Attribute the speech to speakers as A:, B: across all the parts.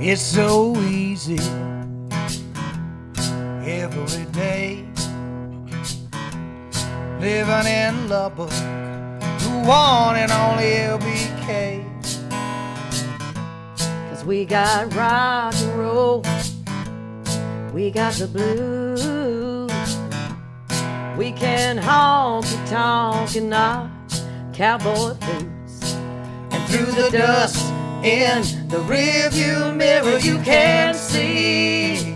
A: It's so easy every day, living in Lubbock, the one and only LBK.
B: 'Cause we got rock and roll, we got the blues, we can honky tonk in our cowboy boots.
A: And through the dust in the rearview mirror, you can see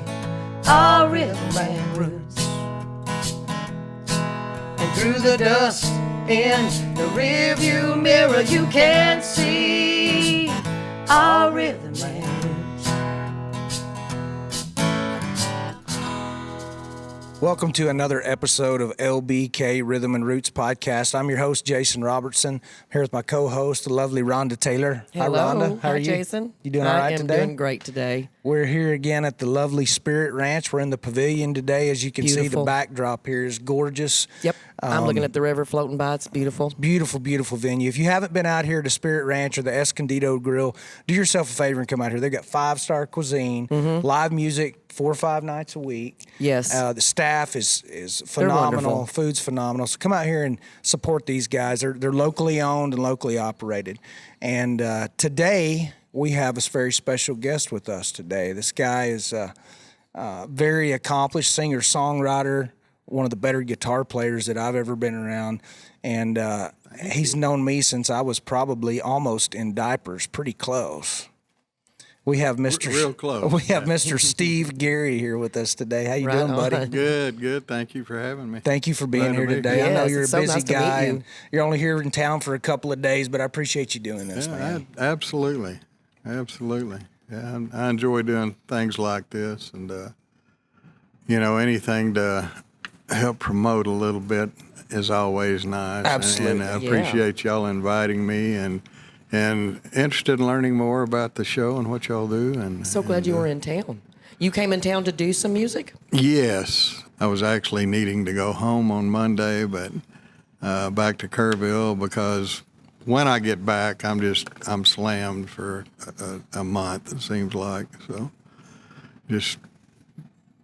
A: our rhythm and roots. And through the dust in the rearview mirror, you can see our rhythm and roots. Welcome to another episode of LBK Rhythm and Roots podcast. I'm your host, Jason Robertson. I'm here with my co-host, the lovely Rhonda Taylor.
B: Hello.
A: Hi, Rhonda. How are
B: Hi,
A: you?
B: Jason.
A: You doing all right today?
B: I am doing great today.
A: We're here again at the lovely Spirit Ranch. We're in the pavilion today. As you can see, the
B: Beautiful.
A: backdrop here is gorgeous.
B: Yep. I'm looking at the river floating by. It's beautiful.
A: Beautiful, beautiful venue. If you haven't been out here to Spirit Ranch or the Escondido Grill, do yourself a favor and come out here. They've got 5-star cuisine, live music 4 or 5 nights a week.
B: Yes.
A: The staff is phenomenal.
B: wonderful.
A: Food's phenomenal. So come out here and support these guys. They're locally owned and locally operated. And today we have a very special guest with us today. This guy is very accomplished singer-songwriter, one of the better guitar players that I've ever been around. And he's known me since I was probably almost in diapers, pretty close. We have Mr.
C: Real close.
A: We have Mr. Steve Garry here with us today. How you
B: Right
A: doing, buddy?
B: on.
C: Good. Thank you for having me.
A: Thank you for being
C: Glad to
A: here
C: be
A: today.
C: here.
A: I know
B: Yes,
A: you're a
B: it's so
A: busy
B: nice to meet
A: guy,
B: you.
A: and you're only here in town for a couple of days, but I appreciate you doing this, man.
C: Absolutely. Yeah, I enjoy doing things like this, and anything to help promote a little bit is always nice.
A: Absolutely.
C: And I appreciate y'all inviting me, and interested in learning more about the show and what y'all do. And
B: So glad you were in town. You came in town to do some music?
C: Yes, I was actually needing to go home on Monday, but back to Kerrville, because when I get back, I'm slammed for a month, it seems like. So just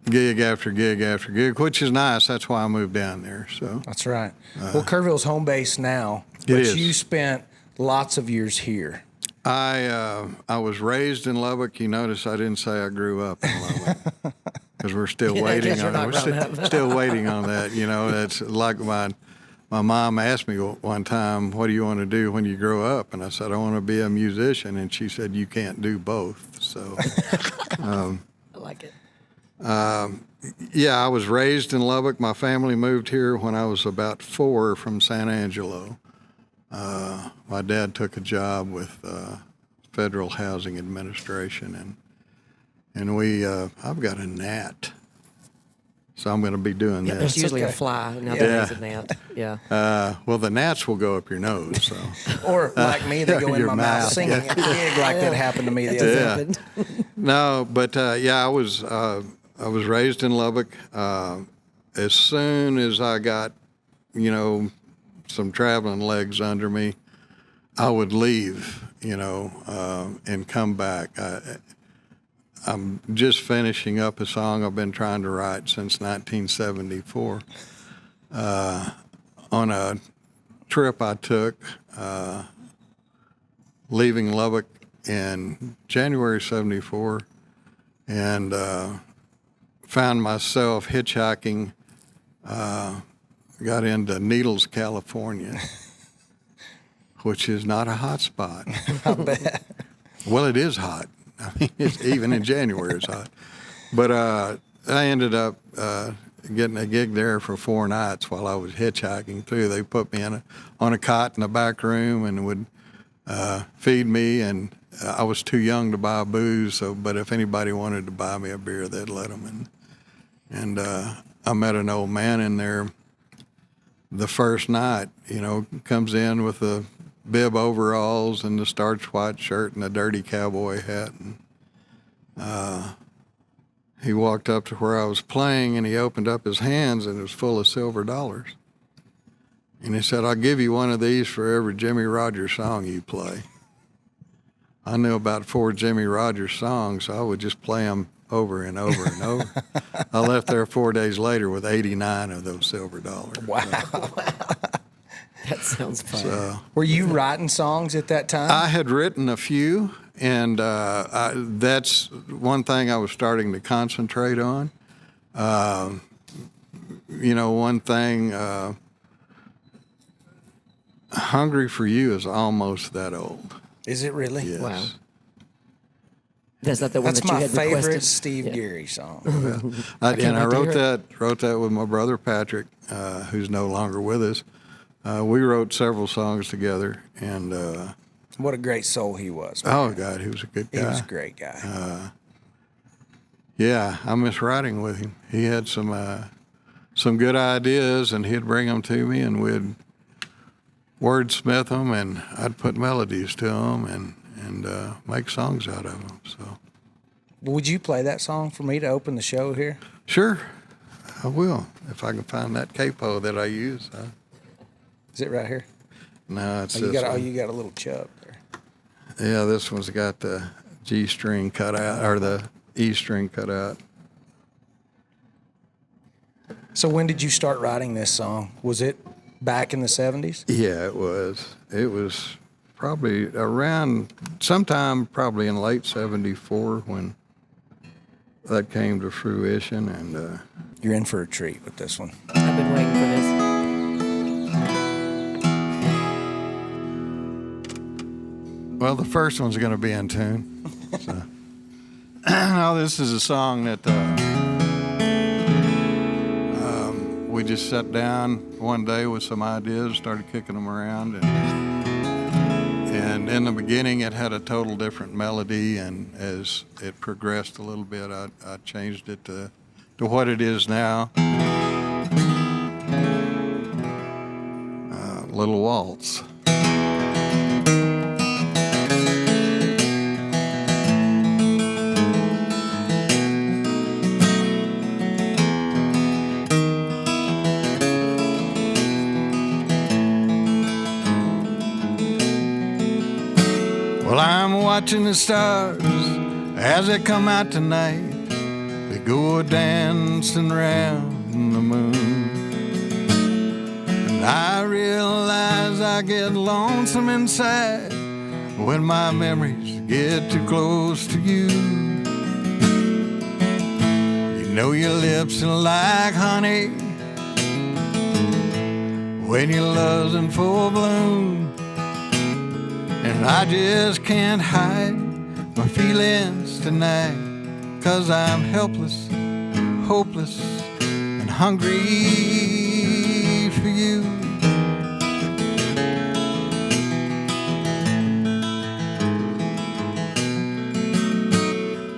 C: gig after gig after gig, which is nice. That's why I moved down there. So
A: That's right. Well, Kerrville's home base now, but
C: is.
A: you spent lots of years here.
C: I was raised in Lubbock. You notice I didn't say I grew up in Lubbock, because we're still waiting
B: you're
C: on it.
B: not
C: We're
B: grown up.
C: still waiting on that. That's like my mom asked me one time, "What do you want to do when you grow up?" And I said, "I want to be a musician." And she said, "You can't do both." So,
B: I like it.
C: yeah, I was raised in Lubbock. My family moved here when I was about 4 from San Angelo. My dad took a job with Federal Housing Administration, and we I've got a gnat, so I'm going to be doing
B: Yeah,
C: this.
B: there's usually
A: okay.
B: a fly. Now
C: Yeah.
B: there's a gnat. Yeah.
C: Well, the gnats will go up your nose, so.
A: Or like me, they go in
C: Your
A: my mouth
C: mouth,
A: singing at the gig like that happened to me the
B: That
A: other
B: just
A: day.
B: happened.
C: No, but I was raised in Lubbock. As soon as I got, some traveling legs under me, I would leave, and come back. I'm just finishing up a song I've been trying to write since 1974. On a trip I took, leaving Lubbock in January '74, and found myself hitchhiking. Got into Needles, California, which is not a hot spot.
A: I bet.
C: Well, it is hot. I mean, even in January it's hot. But I ended up getting a gig there for 4 nights while I was hitchhiking through. They put me on a cot in the back room and would feed me, and I was too young to buy booze. But if anybody wanted to buy me a beer, they'd let them. And I met an old man in there the first night. Comes in with the bib overalls and the starched white shirt and a dirty cowboy hat. And he walked up to where I was playing, and he opened up his hands, and it was full of silver dollars. And he said, "I'll give you one of these for every Jimmy Rogers song you play." I knew about 4 Jimmy Rogers songs, so I would just play them over and over and over. I left there 4 days later with 89 of those silver dollars.
A: Wow.
B: That sounds fun.
C: So,
A: Were you writing songs at that time?
C: I had written a few, and that's one thing I was starting to concentrate on. One thing, Hungry for You is almost that old.
A: Is it really?
C: Yes.
B: Wow. That's not the one
A: That's
B: that you
A: my
B: had
A: favorite
B: requested.
A: Steve Garry song.
C: I
B: wait to
C: wrote
B: hear
C: that with my brother Patrick, who's no longer with us. We wrote several songs together, and
A: What a great soul he was.
C: oh God, he was a good guy.
A: He was a great guy.
C: Yeah, I miss writing with him. He had some good ideas, and he'd bring them to me, and we'd wordsmith them, and I'd put melodies to them, and make songs out of them. So,
A: Would you play that song for me to open the show here?
C: sure, I will if I can find that capo that I use.
A: Is it right here?
C: No, it's
A: You
C: this
A: got,
C: one.
A: you got a little chub there.
C: Yeah, this one's got the G string cut out, or the E string cut out.
A: So when did you start writing this song? Was it back in the 70s?
C: Yeah, it was. It was probably around sometime probably in late 74 when that came to fruition. And
A: You're in for a treat with this one.
B: I've been waiting for this.
C: well, the first one's going to be in tune. So. Now, this is a song that we just sat down one day with some ideas, started kicking them around, and in the beginning it had a total different melody, and as it progressed a little bit, I changed it to what it is now. Little waltz. Well, I'm watching the stars as they come out tonight. They go dancing round the moon. And I realize I get lonesome inside when my memories get too close to you. You know your lips are like honey when your love's in full bloom. And I just can't hide my feelings tonight, 'cause I'm helpless, hopeless, and hungry for you.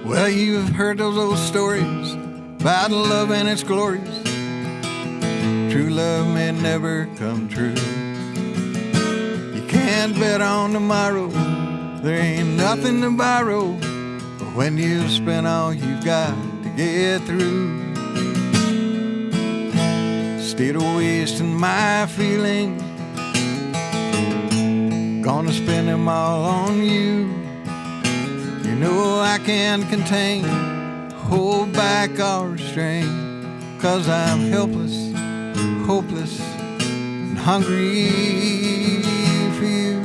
C: Well, you've heard those old stories about love and its glories. True love may never come true. Can't bet on tomorrow, there ain't nothing to borrow. But when you've spent all you've got to get through, instead of wasting my feelings, gonna spend them all on you. You know I can't contain, hold back or restrain, 'cause I'm helpless, hopeless, and hungry for you.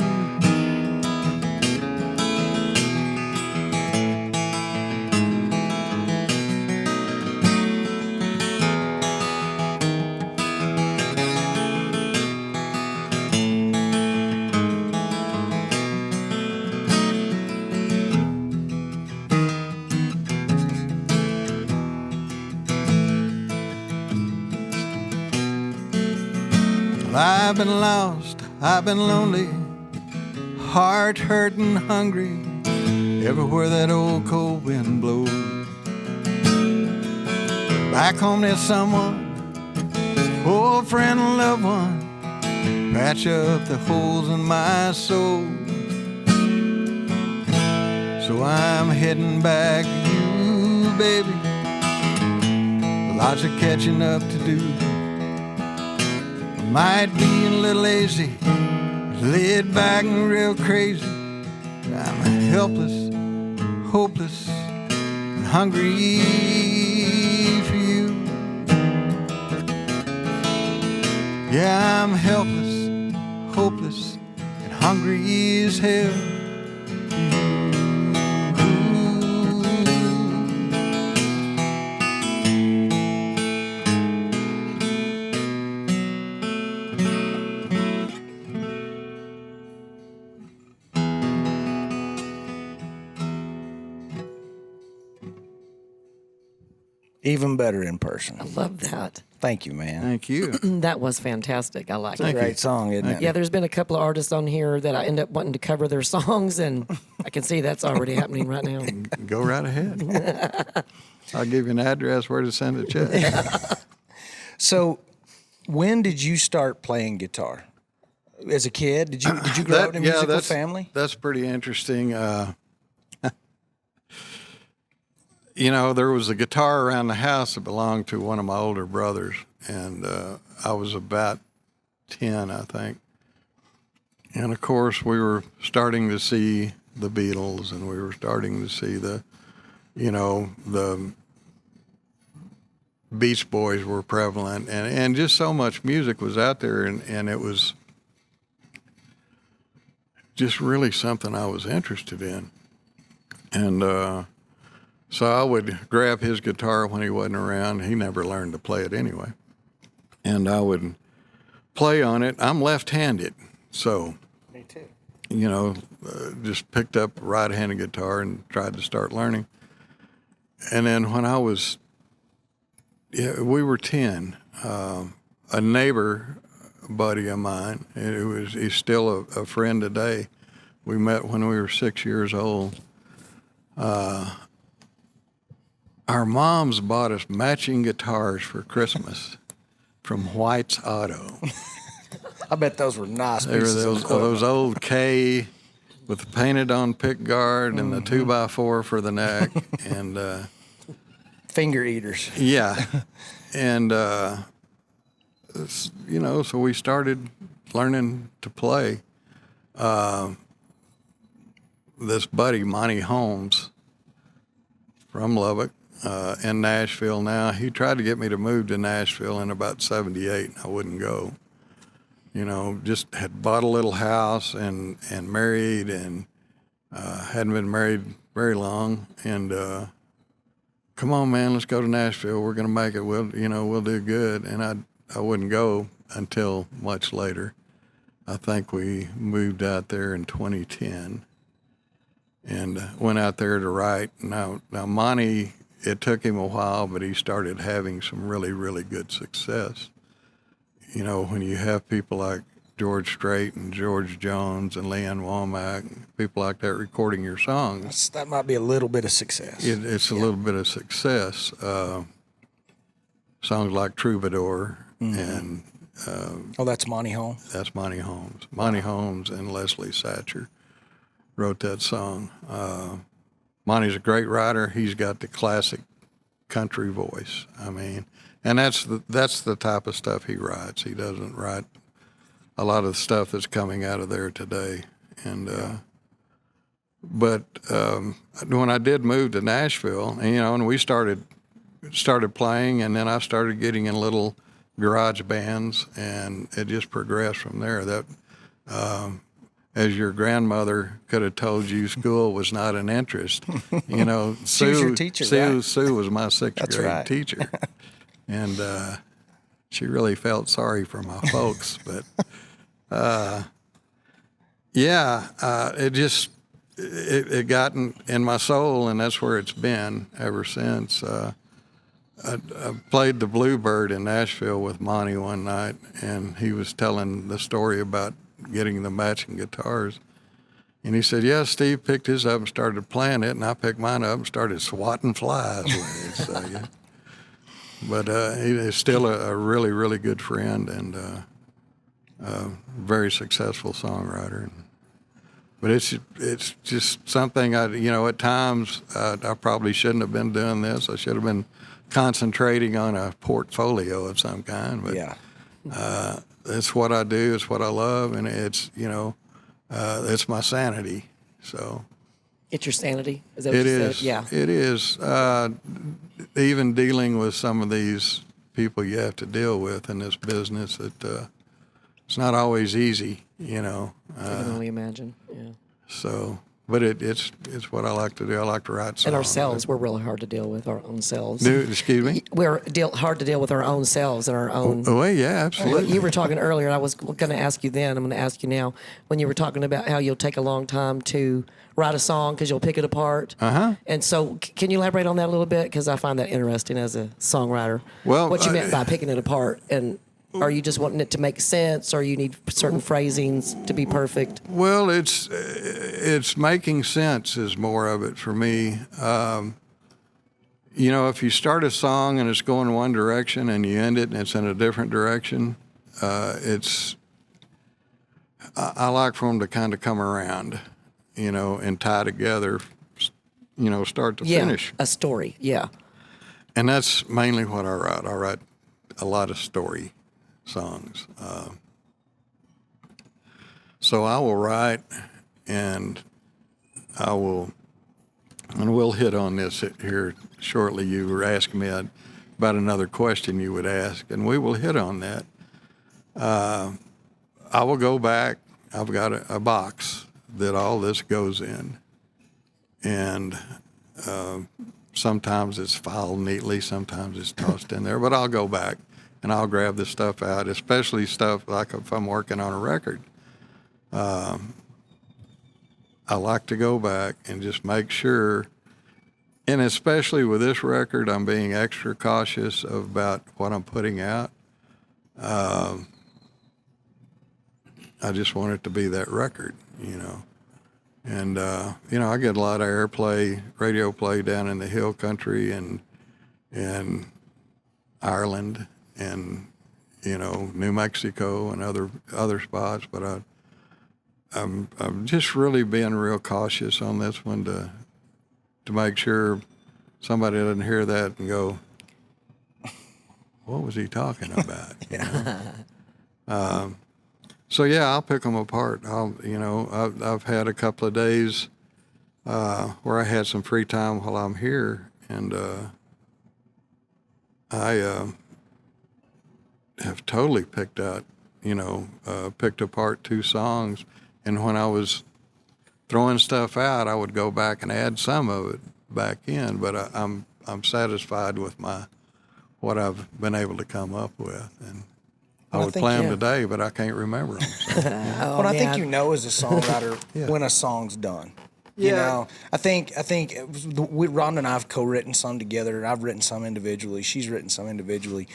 C: Well, I've been lost, I've been lonely, heart hurting, hungry, everywhere that old cold wind blows. Back home there's someone, old friend, loved one, patch up the holes in my soul. So I'm heading back to you, baby, lots of catching up to do. Might be a little lazy, laid back and real crazy, I'm helpless, hopeless, and hungry for you. Yeah, I'm helpless, hopeless, and hungry as hell.
A: Even better in person.
B: Love that.
A: Thank you, man.
C: Thank you.
B: That was fantastic. I like it.
A: Great song, isn't it?
B: Yeah, there's been a couple of artists on here that I end up wanting to cover their songs, and I can see that's already happening right now.
C: Go right ahead. I'll give you an address where to send a check.
A: So, when did you start playing guitar? As a kid, did you grow up in a musical family?
C: That's pretty interesting. You know, there was a guitar around the house that belonged to one of my older brothers, and I was about 10, I think. And of course, we were starting to see the Beatles, and we were starting to see the Beach Boys were prevalent, and just so much music was out there, and it was just really something I was interested in. And so I would grab his guitar when he wasn't around. He never learned to play it anyway. And I would play on it. I'm left-handed, so
A: Me too.
C: just picked up a right-handed guitar and tried to start learning. And then when we were 10, a neighbor buddy of mine, he's still a friend today. We met when we were 6 years old. Our moms bought us matching guitars for Christmas from White's Auto.
A: I bet those were nice
C: They were
A: pieces of
C: those
A: equipment.
C: old K with the painted on pick guard and the 2x4 for the neck. And
A: Finger eaters.
C: yeah. And, so we started learning to play. This buddy, Monty Holmes, from Lubbock, in Nashville now, he tried to get me to move to Nashville in about 78, and I wouldn't go. Just had bought a little house and married, and hadn't been married very long. And come on, man, let's go to Nashville. We're gonna make it. We'll do good. And I wouldn't go until much later. I think we moved out there in 2010, and went out there to write. Now Monty, it took him a while, but he started having some really, really good success. When you have people like George Strait and George Jones and Leanne Womack, people like that recording your songs,
A: That might be a little bit of success.
C: it's a little bit of success. Songs like Troubadour, and
A: Oh, that's Monty Holmes.
C: that's Monty Holmes. Monty Holmes and Leslie Satcher wrote that song. Monty's a great writer. He's got the classic country voice. I mean, and that's the type of stuff he writes. He doesn't write a lot of the stuff that's coming out of there today. And but when I did move to Nashville, and we started playing, and then I started getting in little garage bands, and it just progressed from there. That as your grandmother could have told you, school was not an interest.
A: She was your teacher, right?
C: Sue was my sixth
A: That's
C: grade
A: right.
C: teacher, and she really felt sorry for my folks. But it got in my soul, and that's where it's been ever since. I played the Bluebird in Nashville with Monty one night, and he was telling the story about getting the matching guitars. And he said, yeah, Steve picked his up and started playing it, and I picked mine up and started swatting flies with it. So, yeah. But he is still a really, really good friend, and a very successful songwriter. But it's just something at times I probably shouldn't have been doing this. I should have been concentrating on a portfolio of some kind. But
A: Yeah.
C: it's what I do. It's what I love, and it's it's my sanity. So
B: It's your sanity. Is that what
C: it
B: you
C: is.
B: said? Yeah.
C: It is. Even dealing with some of these people you have to deal with in this business, it's not always easy, you know.
B: I can only imagine. Yeah.
C: So, but it's what I like to do. I like to write songs.
B: And ourselves, we're really hard to deal with, our own selves.
C: Excuse me?
B: We're hard to deal with our own selves and our own.
C: Oh, yeah, absolutely.
B: You were talking earlier, and I was going to ask you then, I'm going to ask you now, when you were talking about how you'll take a long time to write a song because you'll pick it apart.
C: Uh-huh.
B: And so can you elaborate on that a little bit? Because I find that interesting as a songwriter.
C: Well,
B: what you meant by picking it apart. And are you just wanting it to make sense, or you need certain phrasings to be perfect?
C: Well, it's making sense is more of it for me. You know, if you start a song and it's going one direction and you end it and it's in a different direction, I like for them to kind of come around, you know, and tie together, you know, start to finish.
B: A story, yeah.
C: And that's mainly what I write. I write a lot of story songs. So I will write, and we'll hit on this here shortly. You were asking me about another question you would ask, and we will hit on that. I will go back. I've got a box that all this goes in, and sometimes it's filed neatly, sometimes it's tossed in there, but I'll go back and I'll grab the stuff out, especially stuff like if I'm working on a record. I like to go back and just make sure, and especially with this record, I'm being extra cautious about what I'm putting out. I just want it to be that record, you know. And, you know, I get a lot of airplay, radio play down in the hill country and Ireland and, you know, New Mexico and other spots. But I'm just really being real cautious on this one to make sure somebody doesn't hear that and go, what was he talking about? So yeah, I'll pick them apart. I've had a couple of days where I had some free time while I'm here, and I have totally picked apart 2 songs. And when I was throwing stuff out, I would go back and add some of it back in. But I'm satisfied with what I've been able to come up with. And I would play them today, but I can't remember them. So.
A: I think you know as a songwriter when a song's done. You know, I think Rhonda and I have co-written some together. I've written some individually. She's written some individually.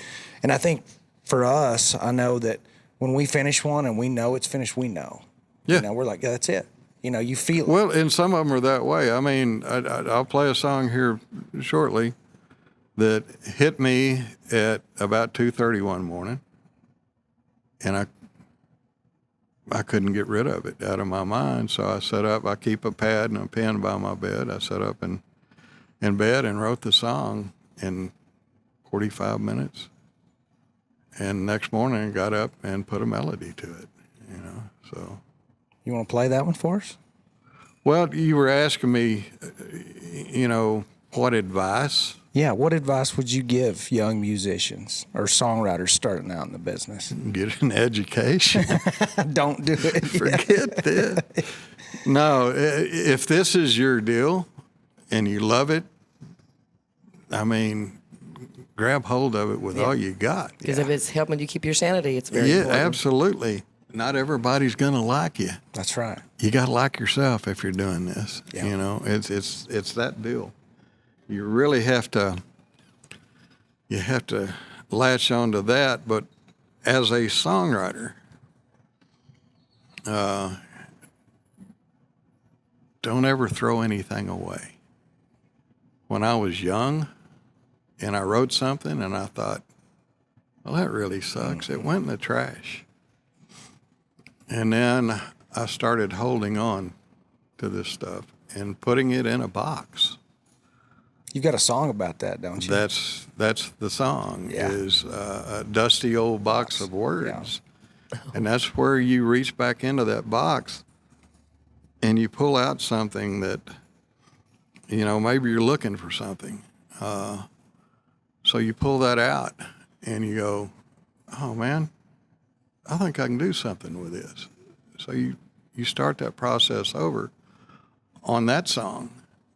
A: And I think for us, I know that when we finish one and we know it's finished, we know.
C: Yeah.
A: You know, we're like, yeah, that's it. You know, you feel it.
C: Well, and some of them are that way. I mean, I'll play a song here shortly that hit me at about 2:30 one morning. And I couldn't get rid of it out of my mind. So I sat up. I keep a pad and a pen by my bed. I sat up in bed and wrote the song in 45 minutes. And next morning I got up and put a melody to it, you know, so.
A: You want to play that one for us?
C: Well, you were asking me, you know, what advice?
A: Yeah, what advice would you give young musicians or songwriters starting out in the business?
C: Get an education.
A: Don't do it.
C: Forget this. No, if this is your deal and you love it, I mean, grab hold of it with all you got.
B: Because if it's helping you keep your sanity, it's very important.
C: Yeah, absolutely. Not everybody's going to like you.
A: That's right.
C: You got to like yourself if you're doing this.
A: Yeah.
C: You know, it's that deal. You really have to latch onto that. But as a songwriter, don't ever throw anything away. When I was young and I wrote something and I thought, well, that really sucks. It went in the trash. And then I started holding on to this stuff and putting it in a box.
A: You've got a song about that, don't you?
C: That's the song, is a dusty old box of words. Yeah. And that's where you reach back into that box and you pull out something that, maybe you're looking for something. So you pull that out and you go, oh man, I think I can do something with this. So you start that process over on that song.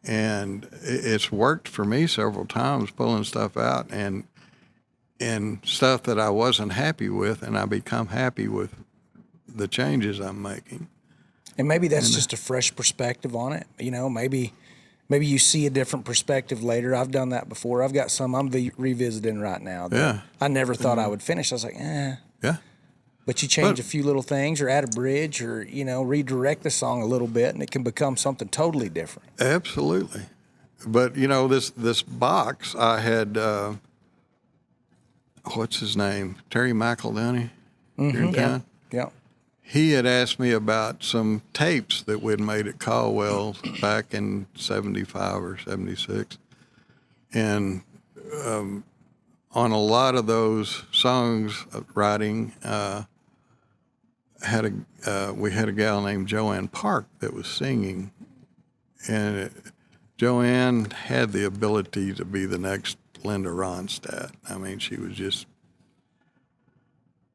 C: And it's worked for me several times, pulling stuff out and stuff that I wasn't happy with, and I become happy with the changes I'm making.
A: And maybe that's just a fresh perspective on it. Maybe you see a different perspective later. I've done that before. I've got some I'm revisiting right now that I never thought I would finish. I was like,
C: Yeah.
A: But you change a few little things or add a bridge or, redirect the song a little bit, and it can become something totally different.
C: Absolutely. But, this box, I had, what's his name? Terry McEldowney here in town.
A: Yeah.
C: He had asked me about some tapes that we'd made at Caldwell's back in 75 or 76. And on a lot of those songs writing, we had a gal named Joanne Park that was singing, and Joanne had the ability to be the next Linda Ronstadt. I mean, she was just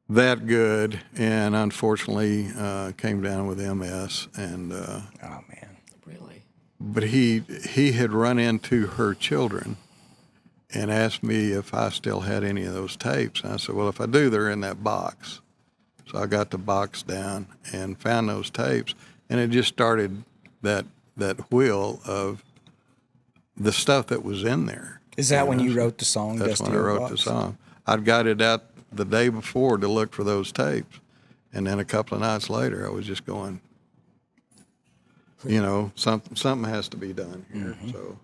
C: that good, and unfortunately came down with MS. And
A: oh man,
B: Really?
C: but he had run into her children and asked me if I still had any of those tapes. And I said, well, if I do, they're in that box. So I got the box down and found those tapes, and it just started that wheel of the stuff that was in there.
A: Is that when you wrote the song?
C: That's when I wrote the song. I'd got it out the day before to look for those tapes, and then a couple of nights later, I was just going, something has to be done here. So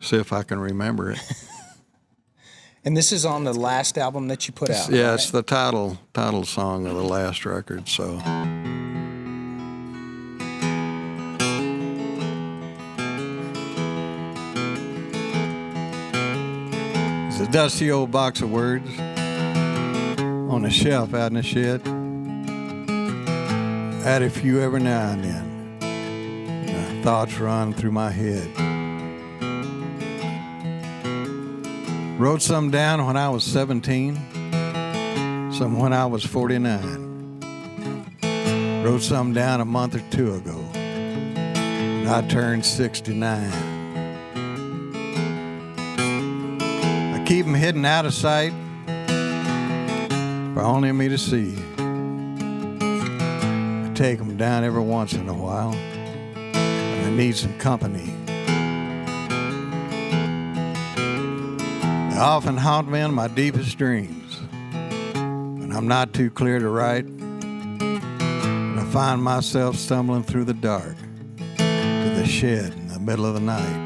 C: see if I can remember it.
A: And this is on the last album that you put out.
C: Yeah,
A: right?
C: it's the title song of the last record. So. It's a dusty old box of words on a shelf out in the shed. Add a few every now and then. Thoughts run through my head. Wrote some down when I was 17, some when I was 49. Wrote some down a month or two ago, and I turned 69. I keep them hidden out of sight for only me to see. I take them down every once in a while, and I need some company. They often haunt me in my deepest dreams. When I'm not too clear to write, and I find myself stumbling through the dark to the shed in the middle of the night.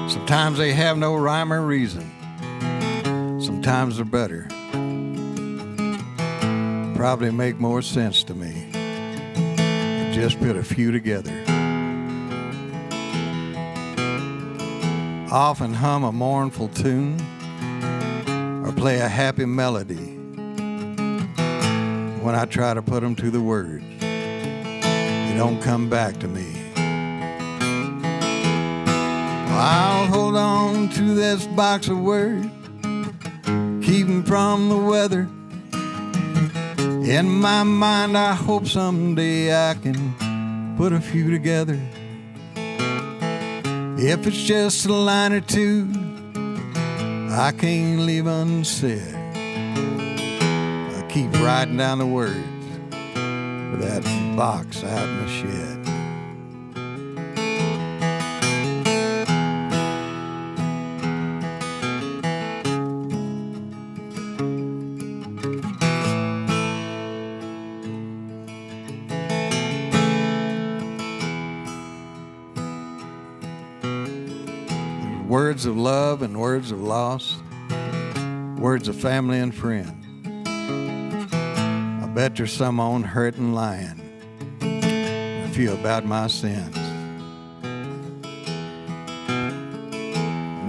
C: Sometimes they have no rhyme or reason. Sometimes they're better. Probably make more sense to me. Just put a few together. Often hum a mournful tune or play a happy melody. When I try to put them to the words, they don't come back to me. I'll hold on to this box of words, keep them from the weather. In my mind, I hope someday I can put a few together. If it's just a line or two, I can't leave unsaid. I keep writing down the words for that box out in the shed. Words of love and words of loss, words of family and friend. I bet there's some on hurt and lying, a few about my sins.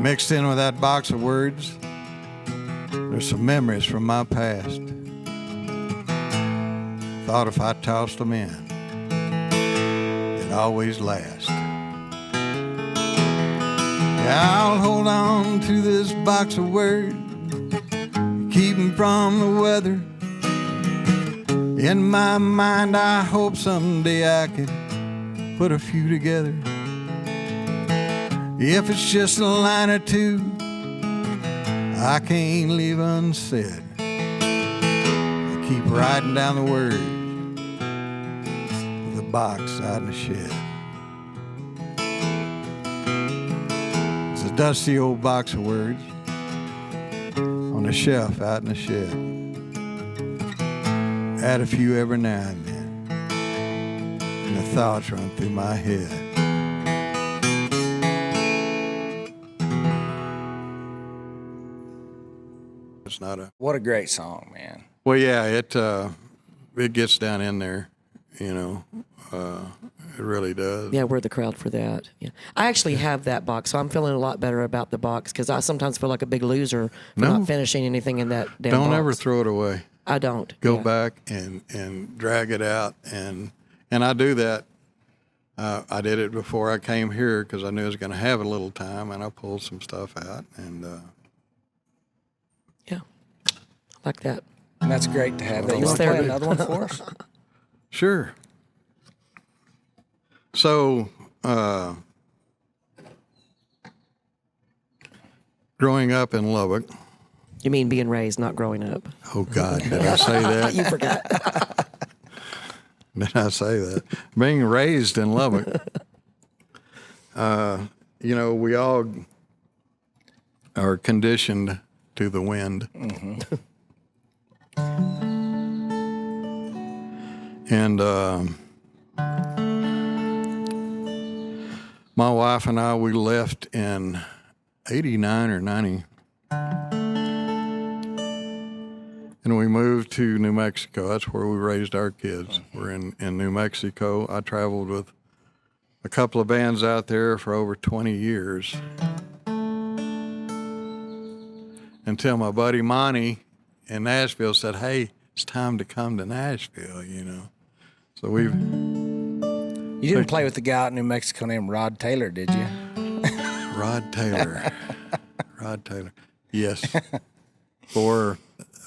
C: Mixed in with that box of words, there's some memories from my past. thought if I tossed them in, it'd always last. Yeah, I'll hold on to this box of words, keep 'em from the weather. In my mind, I hope someday I could put a few together. If it's just a line or two, I can't leave unsaid. I keep writing down the words with a box out in the shed. It's a dusty old box of words on the shelf out in the shed. Add a few every now and then, and the thoughts run through my head. It's not a...
A: What a great song, man.
C: Well, yeah, it gets down in there, you know. It really does.
B: Yeah, we're the crowd for that. Yeah, I actually have that box, so I'm feeling a lot better about the box because I sometimes feel like a big loser for not finishing anything in that damn box.
C: Don't ever throw it away.
B: I don't.
C: Go back and drag it out, and I do that. I did it before I came here because I knew I was going to have a little time, and I pulled some stuff out, and
B: yeah, like that.
A: And that's great to have that. You want to play another one for us?
C: Sure. So, growing up in Lubbock.
B: You mean being raised, not growing up?
C: Oh, God, did I say that?
B: You forgot.
C: Did I say that? Being raised in Lubbock, you know, we all are conditioned to the wind. Mm-hmm. And my wife and I, we left in 89 or 90. And we moved to New Mexico. That's where we raised our kids. We're in New Mexico. I traveled with a couple of bands out there for over 20 years. Until my buddy Monty in Nashville said, hey, it's time to come to Nashville, you know. So we've...
A: You didn't play with the guy out in New Mexico named Rod Taylor, did you?
C: Rod Taylor. Rod Taylor. Yes. For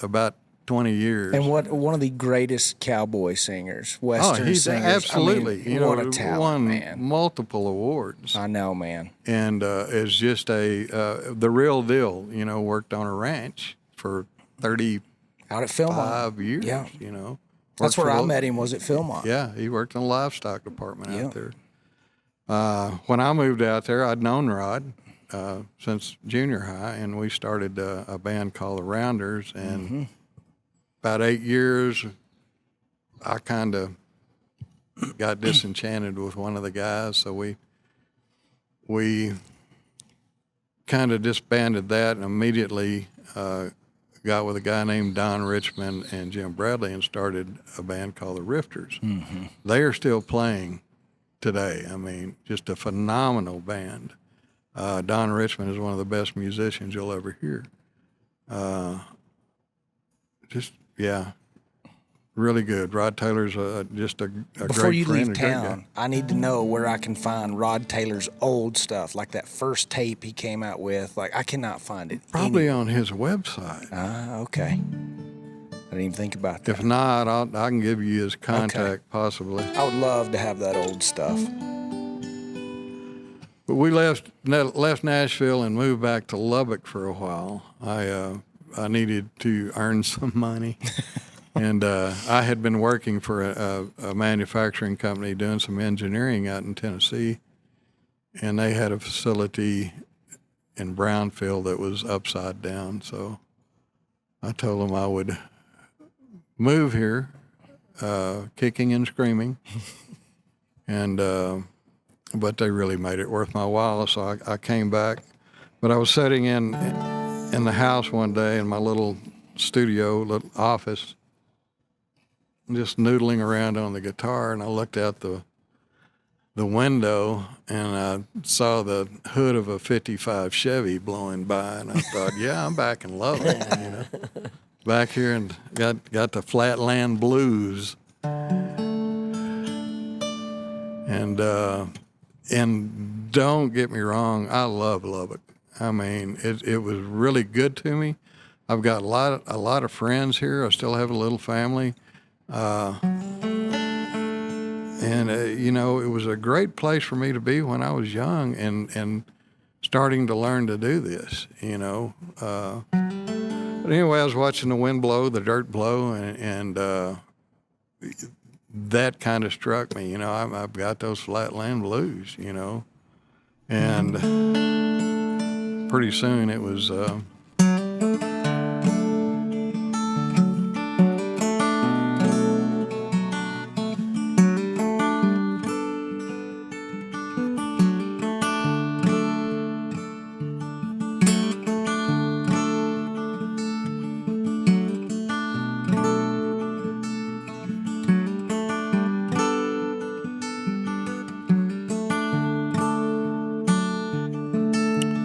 C: about 20 years.
A: And one of the greatest cowboy singers, Western
C: he's
A: singers.
C: Absolutely.
A: I mean, what a talent,
C: won
A: man.
C: Multiple awards.
A: I know, man.
C: And is just the real deal. You know, worked on a ranch for 35
A: out at Philmont
C: years.
A: Yeah.
C: You know,
A: that's where I met him. Was at Philmont.
C: Yeah, he worked in the livestock department out there. When I moved out there, I'd known Rod since junior high, and we started a band called the Rounders. And about 8 years, I kind of got disenchanted with one of the guys, so we kind of disbanded that and immediately got with a guy named Don Richmond and Jim Bradley and started a band called the Rifters. Mm-hmm. They are still playing today. I mean, just a phenomenal band. Don Richmond is one of the best musicians you'll ever hear. Really good. Rod Taylor's just a great friend.
A: Before you leave town, I need to know where I can find Rod Taylor's old stuff, like that first tape he came out with. Like, I cannot find it.
C: Probably on his website.
A: Okay. I didn't even think about that.
C: If not, I can give you his contact, possibly.
A: I would love to have that old stuff.
C: But we left Nashville and moved back to Lubbock for a while. I needed to earn some money. And I had been working for a manufacturing company doing some engineering out in Tennessee. And they had a facility in Brownfield that was upside down. So I told them I would move here, kicking and screaming. And but they really made it worth my while, so I came back. But I was sitting in the house one day in my little studio, little office, just noodling around on the guitar, and I looked out the window and I saw the hood of a '55 Chevy blowing by, and I thought, yeah, I'm back in Lubbock, you know, back here and got the Flatland Blues And don't get me wrong, I love Lubbock. I mean, it was really good to me. I've got a lot of friends here. I still have a little family. You know, it was a great place for me to be when I was young and starting to learn to do this, you know. But anyway, I was watching the wind blow, the dirt blow, and that kind of struck me. You know, I've got those flatland blues, you know. And pretty soon it was...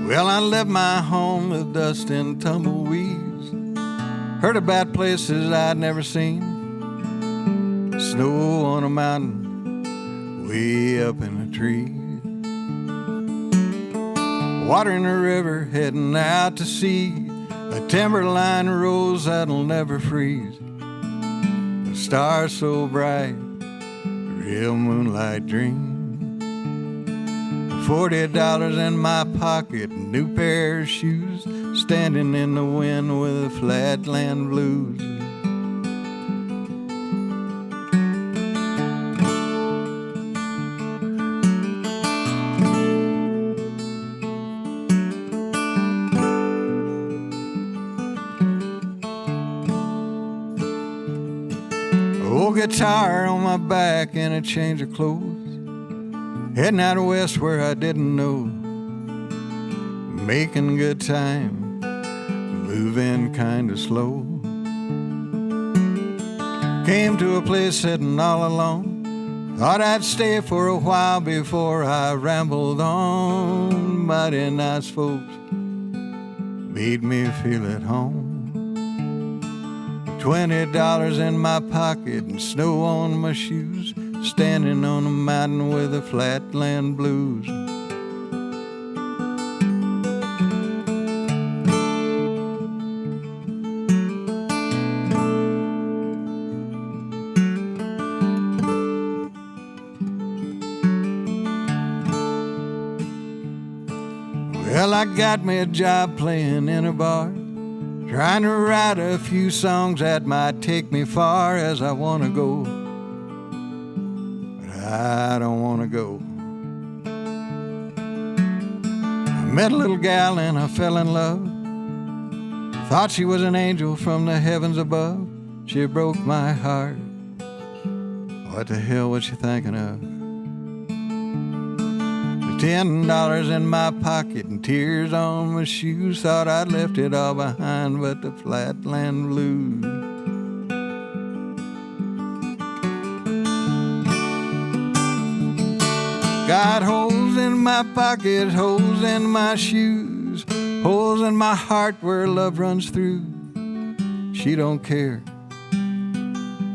C: Well, I left my home with dust and tumbleweeds. Heard about places I'd never seen. Snow on a mountain, way up in the trees. Water in the river, heading out to sea. A timberline rose that'll never freeze. The stars so bright, a real moonlight dream. $40 in my pocket, a new pair of shoes, standing in the wind with the flatland blues. Old guitar on my back and a change of clothes. Heading out west where I didn't know. Making good time, moving kinda slow. Came to a place sitting all alone. Thought I'd stay for a while before I rambled on. Mighty nice folks made me feel at home. $20 in my pocket and snow on my shoes, standing on a mountain with the flatland blues. Well, I got me a job playing in a bar, trying to write a few songs that might take me far as I want to go. I don't want to go. I met a little gal and I fell in love. Thought she was an angel from the heavens above. She broke my heart. What the hell was she thinking of? $10 in my pocket and tears on my shoes. Thought I'd left it all behind but the flatland blues. Got holes in my pocket, holes in my shoes, holes in my heart where love runs through. She don't care,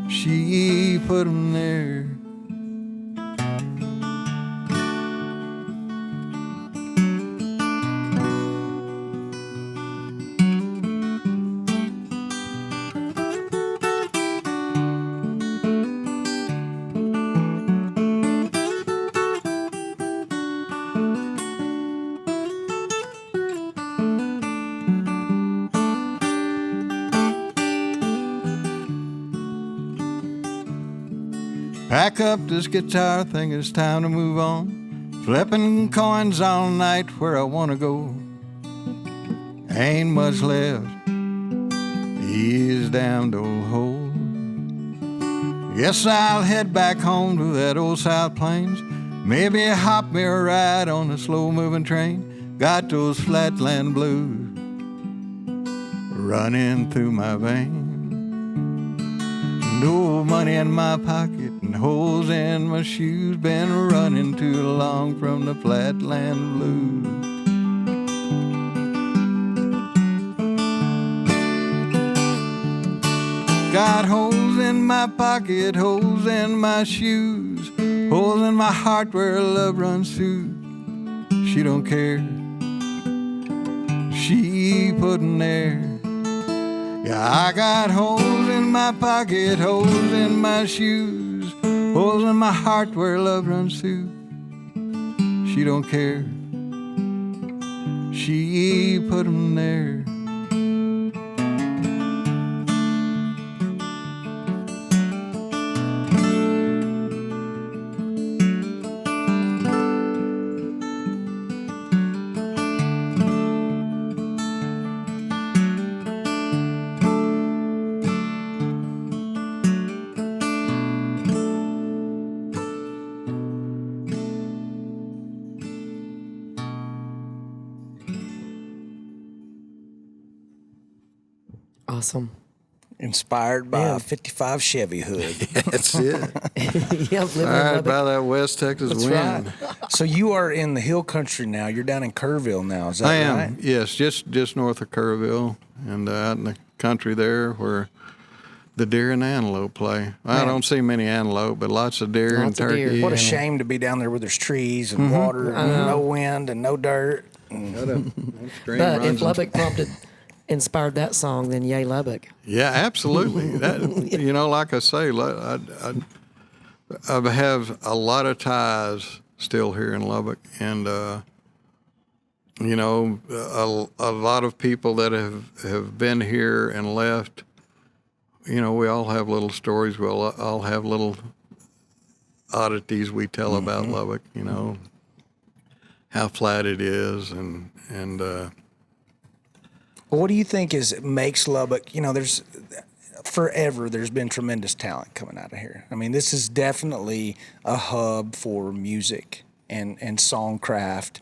C: she put 'em there. Pack up this guitar, think it's time to move on. Flipping coins all night where I wanna go. Ain't much left, these damned old holes. Guess I'll head back home to that old South Plains. Maybe hop me a ride on a slow-moving train. Got those flatland blues running through my veins. No money in my pocket and holes in my shoes. Been running too long from the flatland blues. Got holes in my pocket, holes in my shoes, Holes in my heart where love runs through. She don't care. She put 'em there. Yeah, I got holes in my pocket, holes in my shoes, holes in my heart where love runs through. She don't care. She put 'em there.
B: Awesome.
A: Inspired by
B: Yeah.
A: a 55 Chevy hood.
C: That's it.
B: Yeah, living in
C: All right,
B: Lubbock.
C: by that West Texas
A: That's
C: wind.
A: right. So you are in the hill country now. You're down in Kerrville now. Is that
C: I am,
A: right?
C: yes, just north of Kerrville, and out in the country there where the deer and antelope play. I
A: Man.
C: don't see many antelope, but lots of deer and
B: Lots of deer.
C: turkey.
A: What a
C: and-
A: shame to be down there where there's trees and water and no wind and no dirt.
C: Stream
B: But
C: runs
B: if
C: and-
B: Lubbock inspired that song, then yay Lubbock.
C: Yeah, absolutely. That, you know, like I say, I have a lot of ties still here in Lubbock, and you know, a lot of people that have been here and left. You know, we all have little stories. We all have little oddities we tell about Lubbock. You know, how flat it is, and
A: Well, what do you think makes Lubbock? You know, there's been tremendous talent coming out of here. I mean, this is definitely a hub for music and songcraft.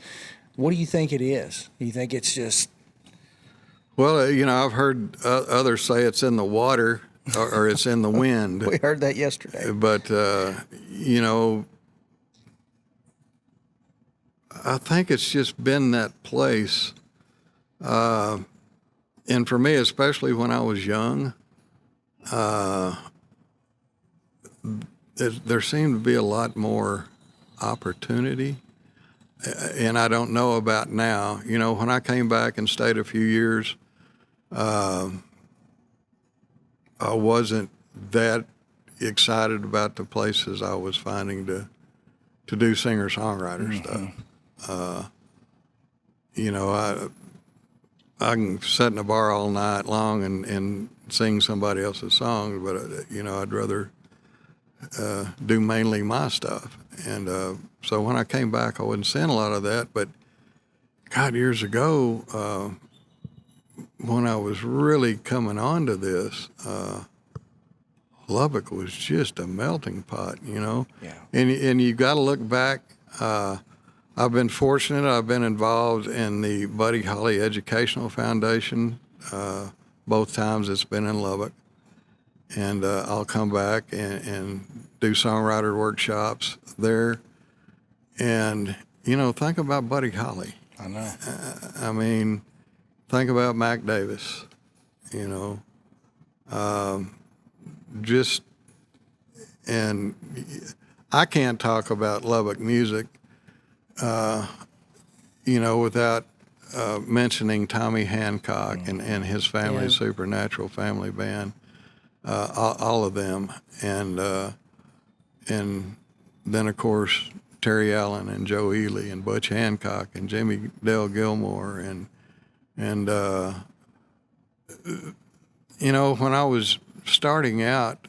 A: What do you think it is? Do you think it's just
C: well, you know, I've heard others say it's in the water or it's in the wind.
A: we heard that yesterday?
C: But, you know, I think it's just been that place. And for me, especially when I was young, there seemed to be a lot more opportunity. And I don't know about now. You know, when I came back and stayed a few years, I wasn't that excited about the places I was finding to do singer-songwriter stuff. You know, I can sit in a bar all night long and sing somebody else's songs, but you know, I'd rather do mainly my stuff. And so when I came back, I wasn't seeing a lot of that. But God, years ago, when I was really coming on to this, Lubbock was just a melting pot, you know.
A: Yeah.
C: And you got to look back. I've been fortunate. I've been involved in the Buddy Holly Educational Foundation both times it's been in Lubbock. And I'll come back and do songwriter workshops there. And, you know, think about Buddy Holly.
A: I know.
C: I mean, think about Mac Davis, you know. And I can't talk about Lubbock music, you know, without mentioning Tommy Hancock and his family,
B: Yeah.
C: Supernatural Family Band, all of them. And then, of course, Terry Allen and Joe Ely and Butch Hancock and Jimmy Dale Gilmore. And you know, when I was starting out,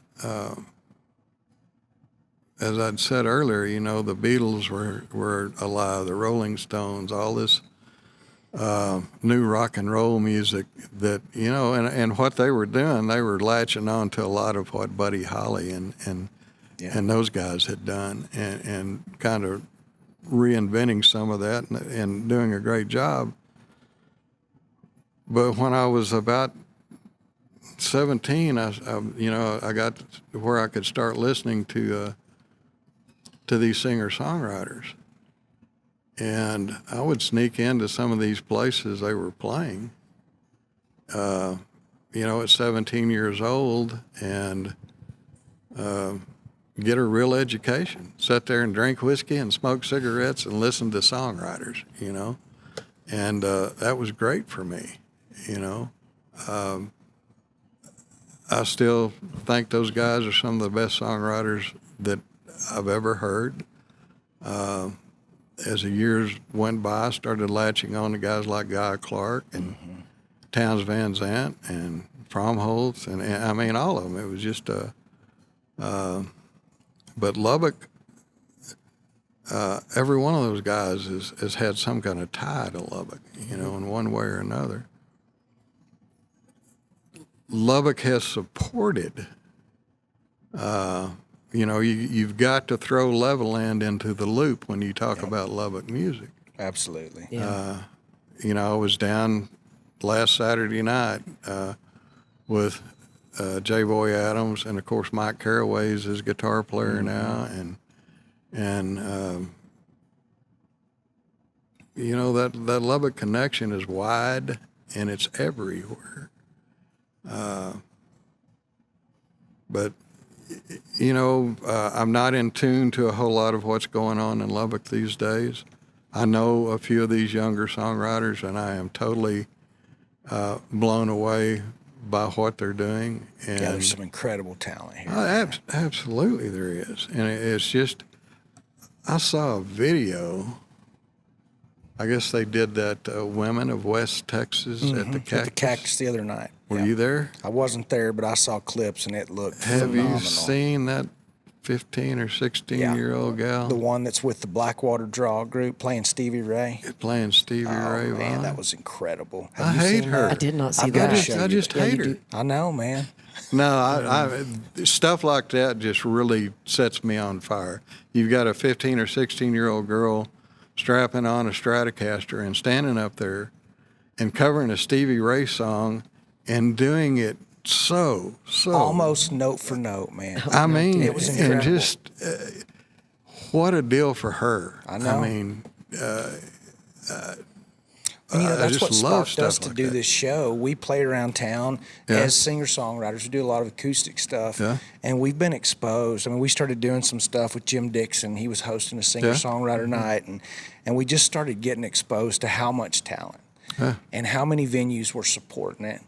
C: as I'd said earlier, you know, the Beatles were alive, the Rolling Stones, all this new rock and roll music that, you know, and what they were doing, they were latching on to a lot of what Buddy Holly and those guys had done, and kind of reinventing some of that and doing a great job. But when I was about 17, I got to where I could start listening to these singer-songwriters. And I would sneak into some of these places they were playing, you know, at 17 years old. And, get a real education, sit there and drink whiskey and smoke cigarettes and listen to songwriters, you know. And that was great for me, you know. I still think those guys are some of the best songwriters that I've ever heard. As the years went by, I started latching on to guys like Guy Clark and Townes Van Zandt and Fromholtz, and I mean, all of them. It was just but Lubbock, every one of those guys has had some kind of tie to Lubbock, you know, in one way or another. Lubbock has supported, you know, you've got to throw Levelland into the loop when you talk about Lubbock music.
A: Absolutely.
B: Yeah.
C: You know, I was down last Saturday night with J. Boy Adams, and of course Mike Carraway is his guitar player now, and you know, that Lubbock connection is wide and it's everywhere. But you know, I'm not in tune to a whole lot of what's going on in Lubbock these days. I know a few of these younger songwriters, and I am totally blown away by what they're doing. And
A: Yeah, there's some incredible talent here.
C: Absolutely there is. And it's just, I saw a video, I guess they did that Women of West Texas at the Cactus.
A: At the Cactus the other night.
C: Were you there?
A: I wasn't there, but I saw clips, and it looked
C: Have
A: phenomenal.
C: you seen that 15 or 16-year-old gal?
A: The one that's with the Blackwater Draw group playing Stevie Ray.
C: Playing Stevie Ray
A: Oh, man,
C: Vaughan.
A: that was incredible.
C: I
A: Have you
C: hate
A: seen
C: her.
A: that?
B: I did not see
A: I've gotta
B: that.
A: show
C: I
A: you
C: just
A: that.
C: hate her.
A: I know, man.
C: No, I stuff like that just really sets me on fire. You've got a 15 or 16-year-old girl strapping on a Stratocaster and standing up there and covering a Stevie Ray song and doing it so
A: Almost note for note, man.
C: I mean,
A: It was
C: and
A: incredible.
C: just what a deal for her.
A: I know.
C: I mean,
A: And, you know,
C: I
A: that's
C: just
A: what
C: love
A: sparked
C: stuff
A: us to
C: like
A: do
C: that.
A: this show. We played around town as singer-songwriters. We do a lot of acoustic stuff.
C: Yeah.
A: And we've been exposed. I mean, we started doing some stuff with Jim Dixon. He was hosting a singer-songwriter night. And we just started getting exposed to how much talent and how many venues were supporting it.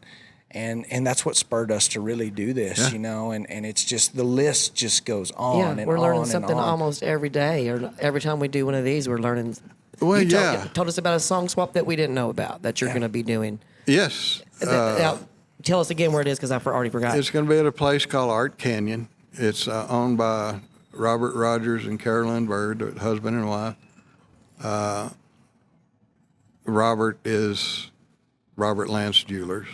A: And that's what spurred us to really do this, you know. And it's just, the list just goes on
B: Yeah,
A: and
B: we're
A: on
B: learning
A: and
B: something
A: on.
B: almost every day, or every time we do one of these, we're learning.
C: Well,
B: you
C: yeah.
B: told us about a song swap that we didn't know about that you're going to be doing.
C: Yes.
B: Now, tell us again where it is, because I already forgot.
C: It's going to be at a place called Art Canyon. It's owned by Robert Rogers and Carolyn Bird, husband and wife. Robert is Robert Lance Jewelers.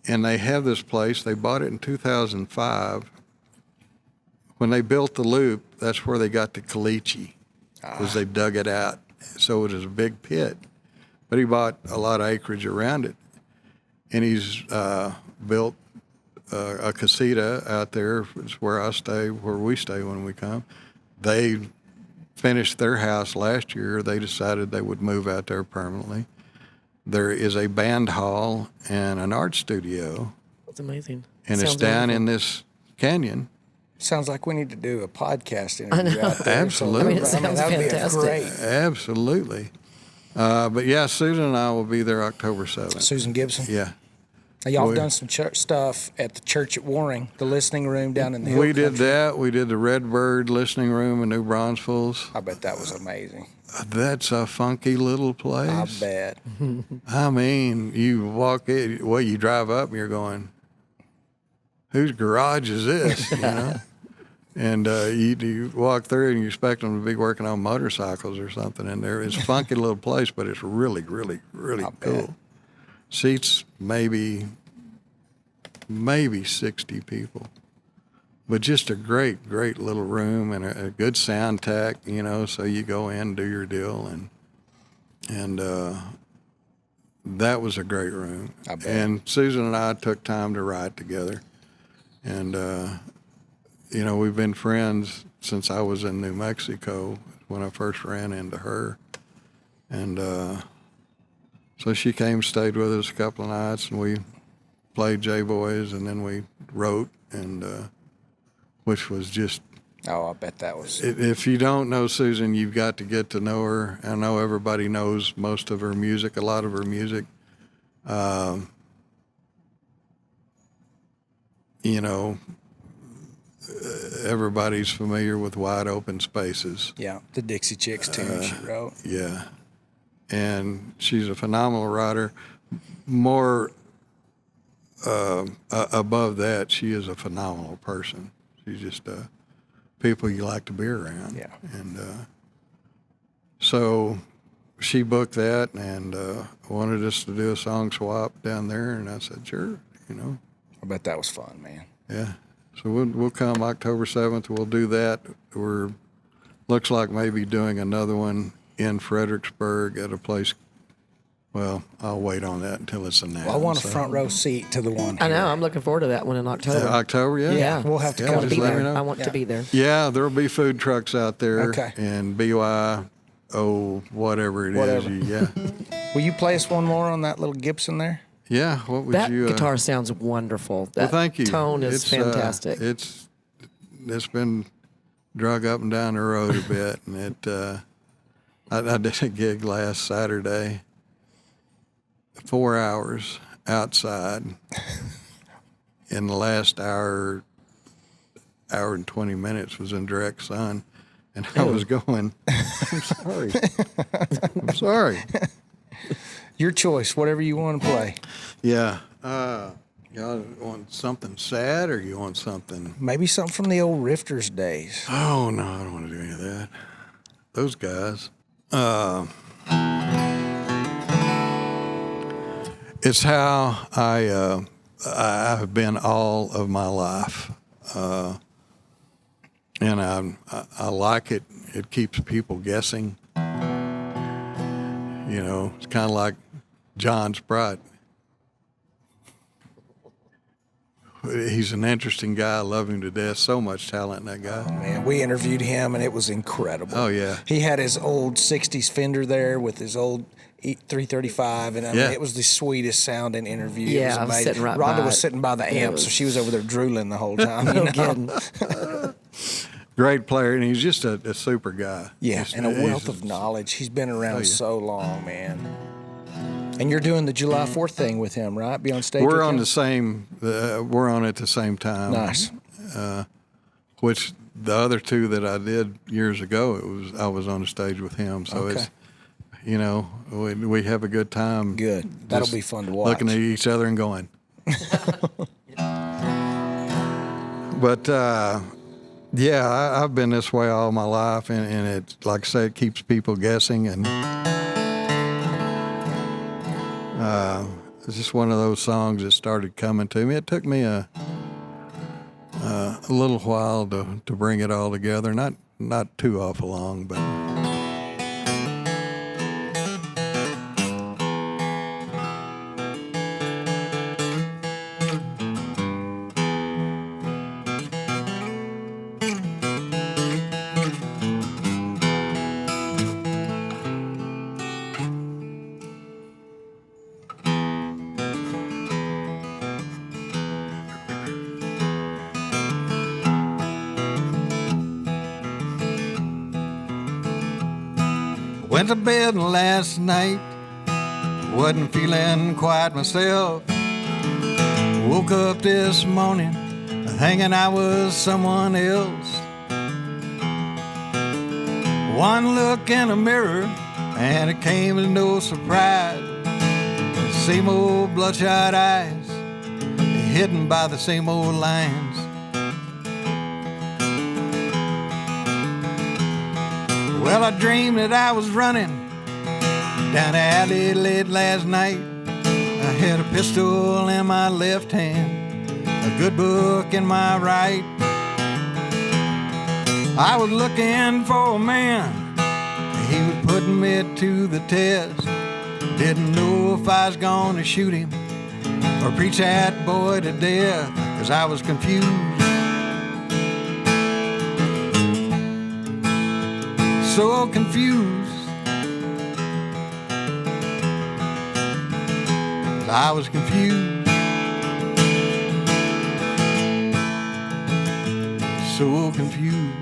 C: And they have this place. They bought it in 2005. When they built the loop, that's where they got the caliche, because they dug it out. So it is a big pit. But he bought a lot of acreage around it. And he's built a casita out there. It's where I stay, where we stay when we come. They finished their house last year. They decided they would move out there permanently. There is a band hall and an art studio,
B: That's amazing.
C: and it's
B: Sounds
C: down
B: wonderful.
C: in this canyon.
A: Sounds like we need to do a podcast interview out there.
C: Absolutely. I mean,
B: it sounds
A: that would be
B: fantastic.
A: great.
C: Absolutely. But yeah, Susan and I will be there October 7th.
A: Susan Gibson.
C: Yeah.
A: Now, y'all have
C: We-
A: done some church stuff at the church at Waring, the listening room down in the hill
C: We did
A: country.
C: that. We did the Redbird listening room in New Braunfels.
A: I bet that was amazing.
C: That's a funky little
A: I
C: place.
A: bet.
C: I mean, you walk in, well, you drive up and you're going, whose garage is this, you know? And you walk through and you expect them to be working on motorcycles or something in there. It's a funky little place, but it's really, really, really cool.
A: bet.
C: Seats maybe 60 people. But just a great, great little room and a good sound tech, you know, so you go in, do your deal, and that was a great room.
A: I bet.
C: And Susan and I took time to write together. And, you know, we've been friends since I was in New Mexico when I first ran into her. And so she came, stayed with us a couple of nights, and we played J-Boys, and then we wrote, and which was just.
A: Oh, I bet that was.
C: If you don't know Susan, you've got to get to know her. I know everybody knows most of her music, a lot of her music. You know, everybody's familiar with Wide Open Spaces.
A: Yeah, the Dixie Chicks tune she wrote.
C: Yeah. And she's a phenomenal writer. More above that, she is a phenomenal person. She's just people you like to be around.
A: Yeah.
C: And so she booked that and wanted us to do a song swap down there, and I said, sure, you know.
A: I bet that was fun, man.
C: Yeah. So we'll come October 7th. We'll do that. Looks like maybe doing another one in Fredericksburg at a place. Well, I'll wait on that until it's announced.
A: Well, I want a front row seat to the one
B: I
A: here.
B: know. I'm looking forward to that one in October.
C: October, yeah.
B: Yeah.
A: We'll have to
C: Yeah,
A: come
B: I want to
C: just
B: be
C: let me
B: there.
C: know.
B: I want to be there.
C: Yeah, there'll be food trucks out there.
A: Okay.
C: And whatever it is.
A: Whatever.
C: Yeah.
A: Will you play us one more on that little Gibson there?
C: Yeah. What would
B: That
C: you?
B: guitar sounds wonderful. That
C: Well, thank you.
B: tone is
C: It's,
B: fantastic.
C: It's been drug up and down the road a bit, and I did a gig last Saturday, 4 hours outside. In the last hour and 20 minutes was in direct sun, and I was going, I'm sorry. I'm sorry.
A: Your choice, whatever you want to play.
C: Yeah. Y'all want something sad or you want something?
A: Maybe something from the old Rifters days.
C: Oh, no, I don't want to do any of that. Those guys. It's how I have been all of my life. And I like it. It keeps people guessing. You know, it's kind of like John Sprite. He's an interesting guy. I love him to death. So much talent in that guy.
A: Man, we interviewed him, and it was incredible.
C: Oh, yeah.
A: He had his old 60s Fender there with his old 335, and I mean,
C: Yeah.
A: it was the sweetest sounding interview. It
B: Yeah,
A: was
B: I was
A: amazing.
B: sitting right
A: Rhonda
B: by
A: was
B: it.
A: sitting by the
B: It
A: amp,
B: was-
A: so she was over there drooling the whole time. You know?
B: Kidding.
C: Great player, and he's just a super guy.
A: Yeah,
C: Just-
A: and a wealth
C: he's-
A: of knowledge. He's been around
C: yeah.
A: so long, man. And you're doing the July 4th thing with him, right? Be on stage
C: We're
A: with
C: on
A: him?
C: the same. We're on at the same time.
A: Nice.
C: Which the other two that I did years ago, I was on the stage with him. So
A: Okay.
C: it's, you know, we have a good time.
A: Good. That'll
C: just
A: be fun to watch.
C: Looking at each other and going. But yeah, I've been this way all my life, and it, like I say, it keeps people guessing, and it's just one of those songs that started coming to me. It took me a little while to bring it all together. Not too awful long, but. Went to bed last night, wasn't feeling quite myself. Woke up this morning thinking I was someone else. One look in the mirror and it came as no surprise. The same old bloodshot eyes, hidden by the same old lines. Well, I dreamed that I was running down the alley late last night. I had a pistol in my left hand, a good book in my right. I was looking for a man, he was putting me to the test. Didn't know if I was gonna shoot him or preach that boy to death, 'cause I was confused. So confused, 'cause I was confused. so confused.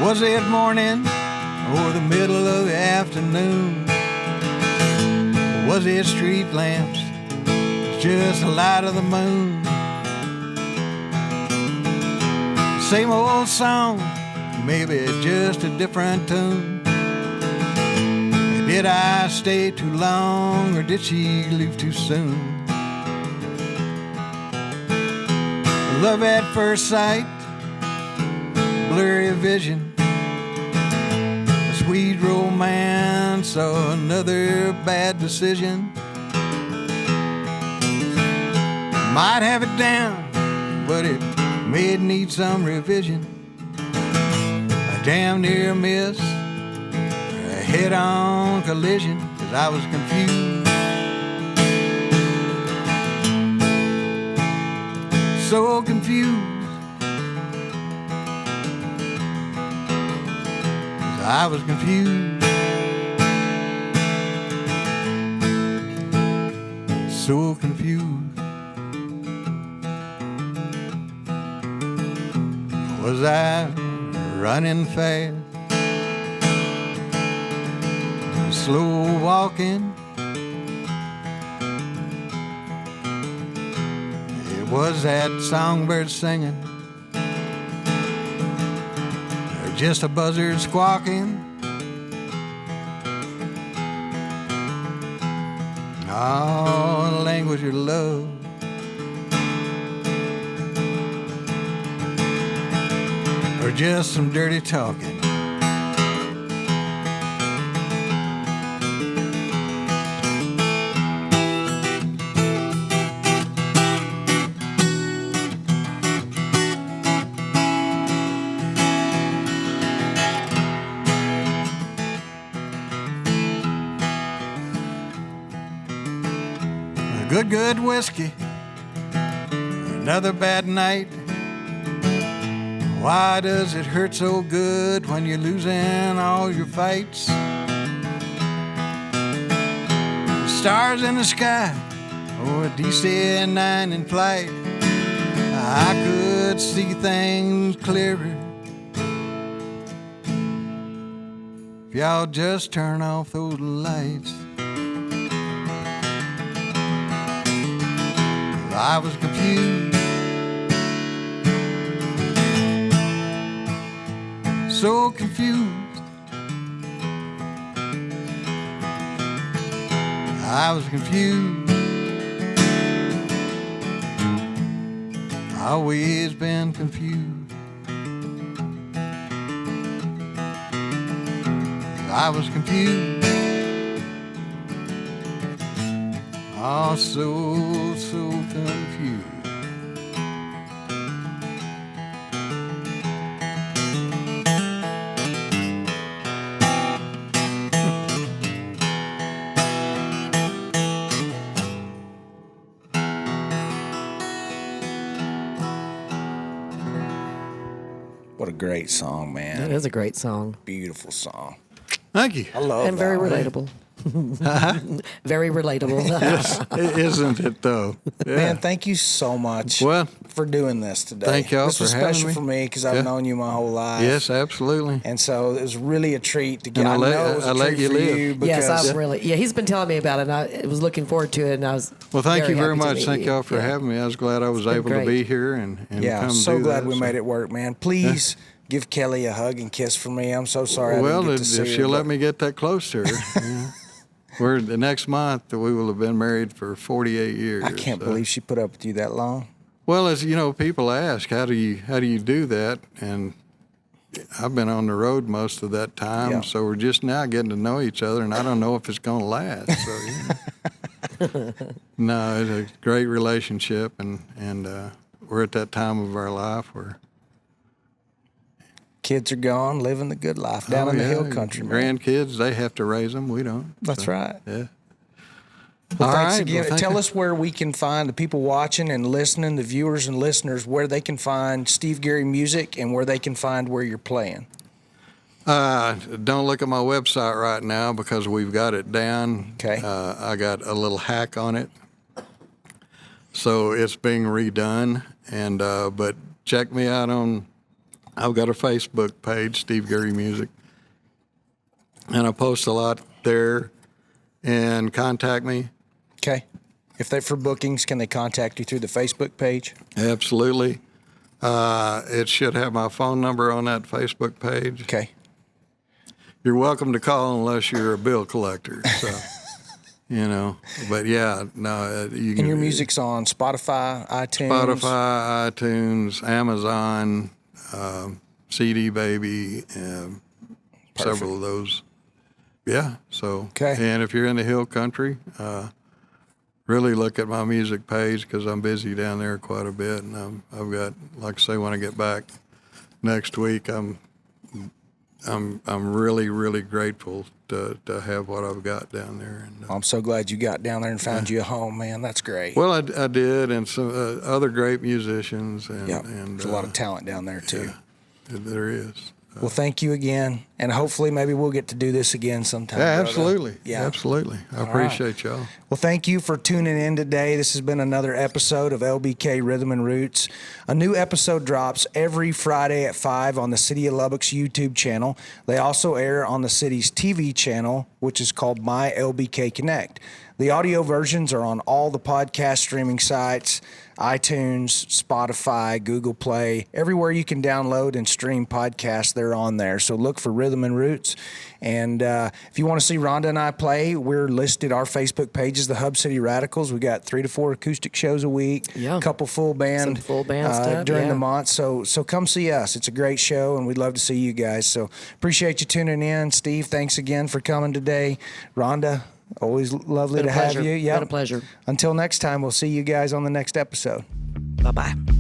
C: Was it morning or the middle of the afternoon? Was it street lamps, just the light of the moon? Same old song, maybe just a different tune. Did I stay too long or did she leave too soon? Love at first sight, blurry vision, a sweet romance or another bad decision. Might have it down, but it may need some revision. A damn near miss, a head-on collision, 'cause I was confused. So confused. 'Cause I was confused. So confused. Was I running fast? Slow walking? It was that songbird singing, or just a buzzard squawking? Oh, the language of love. Or just some dirty talking. Good whiskey, another bad night. Why does it hurt so good when you're losing all your fights? Stars in the sky, or a DC-9 in flight. I could see things clearer if y'all just turn off those lights. I was confused, so confused. I was confused. Always been confused. I was confused. Oh, so confused.
A: What a great song, man.
B: That is a great song.
A: Beautiful song.
C: Thank you.
A: I love
B: And
A: that
B: very
A: one.
B: relatable. Very relatable.
C: Yes, isn't it though? Yeah.
A: Man, thank you so much
C: Well,
A: for doing this today.
C: thank y'all
A: This was
C: for having
A: special
C: me.
A: for me because I've
C: Yeah.
A: known you my whole life.
C: Yes, absolutely.
A: And so it was really a treat to get.
C: And
A: I
C: I let-
A: know it was a
C: I let
A: treat
C: you
A: for
C: live.
A: you because
B: Yes, I'm really. Yeah, he's been telling me about it, and I was looking forward to it, and I was.
C: Well, thank you very
B: happy to
C: much.
B: meet
C: Thank
B: you.
C: y'all for
B: Yeah.
C: having me. I was glad I was
B: been
C: able
B: great.
C: to be here and
A: yeah,
C: come
A: so
C: do
A: glad
C: that.
A: we made it work, man. Please give Kelly a hug and kiss for me. I'm so sorry.
C: Well,
A: I didn't get to
C: if
A: see her,
C: she'll let
A: but-
C: me get that close to her. Yeah. We're the next month we will have been married for 48 years.
A: I can't believe she put up with you that long.
C: Well, as you know, people ask, how do you do that? And I've been on the road most of that time,
A: Yeah.
C: so we're just now getting to know each other, and I don't know if it's going to last. So, no, it's a great relationship, and we're at that time of our life where
A: Kids are gone, living the good life down in the hill country, man.
C: grandkids, they have to raise them. We don't.
A: That's
C: So,
A: right.
C: Yeah.
A: Well,
C: All
A: thanks
C: right,
A: again.
C: well, thank
A: Tell
C: you.
A: us where we can find the people watching and listening, the viewers and listeners, where they can find Steve Garry music and where they can find where you're playing.
C: Don't look at my website right now because we've got it down.
A: Okay.
C: I got a little hack on it. So it's being redone. And but check me out I've got a Facebook page, Steve Garry Music, and I post a lot there. And contact me.
A: Okay. If they're for bookings, can they contact you through the Facebook page?
C: Absolutely. It should have my phone number on that Facebook page.
A: Okay.
C: You're welcome to call unless you're a bill collector. So, but yeah, no. You can,
A: And your music's on Spotify, iTunes?
C: Spotify, iTunes, Amazon, CD Baby, several of those. Yeah. So,
A: Okay.
C: And if you're in the Hill Country, really look at my music page because I'm busy down there quite a bit, and I've got, like I say, when I get back next week, I'm really, really grateful to have what I've got down there. And,
A: I'm so glad you got down there and found you a home, man. That's great.
C: well, I did, and some other great musicians. And,
A: Yeah,
C: and
A: there's a lot of talent down there, too.
C: Yeah, there is.
A: Well, thank you again, and hopefully maybe we'll get to do this again sometime.
C: Yeah,
A: brother.
C: absolutely.
A: Yeah.
C: Absolutely. I appreciate y'all.
A: Well, thank you for tuning in today. This has been another episode of LBK Rhythm and Roots. A new episode drops every Friday at 5 on the City of Lubbock's YouTube channel. They also air on the city's TV channel, which is called My LBK Connect. The audio versions are on all the podcast streaming sites, iTunes, Spotify, Google Play, everywhere you can download and stream podcasts, they're on there. So look for Rhythm and Roots. And if you want to see Rhonda and I play, we're listed. Our Facebook page is the Hub City Radicals. We got 3 to 4 acoustic shows a week,
B: Yeah.
A: a couple full band,
B: Some full band stuff,
A: during
B: yeah.
A: the month. So come see us. It's a great show, and we'd love to see you guys. So appreciate you tuning in. Steve, thanks again for coming today. Rhonda, always lovely
B: Been
A: to
B: a
A: have
B: pleasure.
A: you. Yeah.
B: Been a pleasure.
A: Until next time, we'll see you guys on the next episode.
B: Bye-bye.